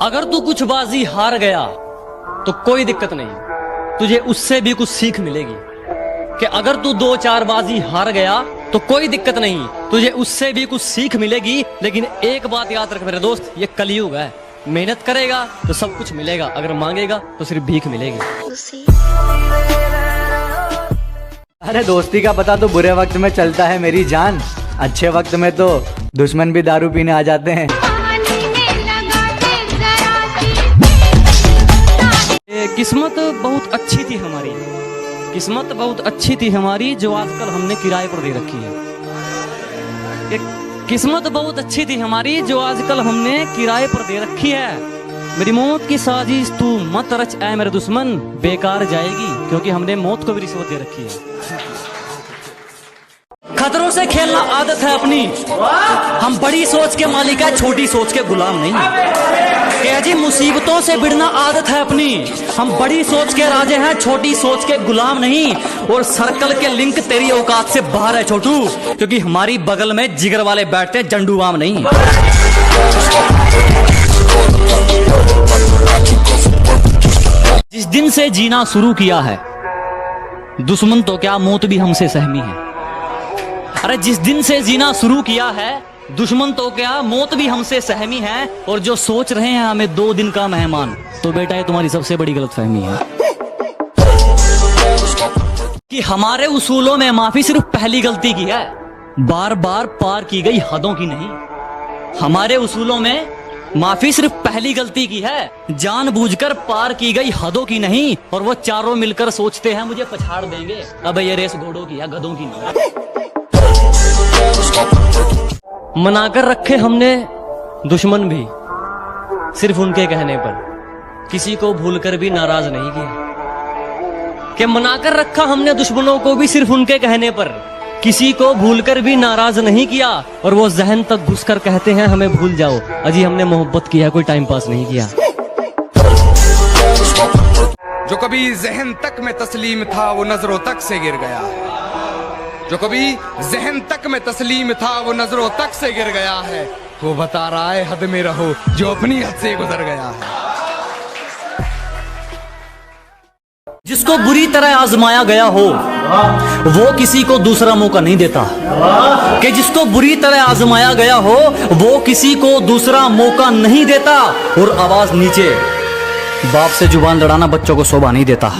अगर तू कुछ बाजी हार गया तो कोई दिक्कत नहीं, तुझे उससे भी कुछ सीख मिलेगी। कि अगर तू 2-4 बाजी हार गया तो कोई दिक्कत नहीं, तुझे उससे भी कुछ सीख मिलेगी। लेकिन एक बात याद रख मेरे दोस्त, ये कलयुग है। मेहनत करेगा तो सब कुछ मिलेगा, अगर मांगेगा तो सिर्फ भीख मिलेगी। अरे दोस्ती का पता तो बुरे वक्त में चलता है मेरी जान, अच्छे वक्त में तो दुश्मन भी दारू पीने आ जाते हैं। किस्मत बहुत अच्छी थी हमारी, किस्मत बहुत अच्छी थी हमारी, जो आजकल हमने किराए पर दे रखी है। किस्मत बहुत अच्छी थी हमारी, जो आजकल हमने किराए पर दे रखी है। मेरी मौत की साजिश तू मत रच ऐ मेरे दुश्मन, बेकार जाएगी, क्योंकि हमने मौत को भी रिश्वत दे रखी है। खतरों से खेलना आदत है अपनी, हम बड़ी सोच के मालिक है, छोटी सोच के गुलाम नहीं। कह जी मुसीबतों से भिड़ना आदत है अपनी, हम बड़ी सोच के राजे हैं, छोटी सोच के गुलाम नहीं। और सर्कल के लिंक तेरी औकात से बाहर है छोटू, क्योंकि हमारी बगल में जिगर वाले बैठते जंडूबाम नहीं। जिस दिन से जीना शुरू किया है दुश्मन तो क्या मौत भी हमसे सहमी है। अरे जिस दिन से जीना शुरू किया है दुश्मन तो क्या मौत भी हमसे सहमी है। और जो सोच रहे हैं हमें 2 दिन का मेहमान, तो बेटा ये तुम्हारी सबसे बड़ी गलतफहमी है। कि हमारे उसूलों में माफी सिर्फ पहली गलती की है, बार बार पार की गई हदों की नहीं। हमारे उसूलों में माफी सिर्फ पहली गलती की है, जानबूझकर पार की गई हदों की नहीं। और वो चारों मिलकर सोचते हैं मुझे पछाड़ देंगे, अब ये रेस घोड़ों की है गधों की नहीं। मनाकर रखे हमने दुश्मन भी सिर्फ उनके कहने पर, किसी को भूलकर भी नाराज नहीं किया। कि मनाकर रखा हमने दुश्मनों को भी सिर्फ उनके कहने पर, किसी को भूलकर भी नाराज नहीं किया। और वो जहन तक घुसकर कहते हैं हमें भूल जाओ, अजी हमने मोहब्बत की है, कोई टाइम पास नहीं किया। जो कभी जहन तक में तस्लीम था वो नजरों तक से गिर गया है, जो कभी जहन तक में तस्लीम था वो नजरों तक से गिर गया है। वो बता रहा है हद में रहो जो अपनी हद से गुजर गया है। जिसको बुरी तरह आजमाया गया हो वो किसी को दूसरा मौका नहीं देता। कि जिसको बुरी तरह आजमाया गया हो वो किसी को दूसरा मौका नहीं देता। और आवाज नीचे, बाप से जुबान लड़ाना बच्चों को शोभा नहीं देता।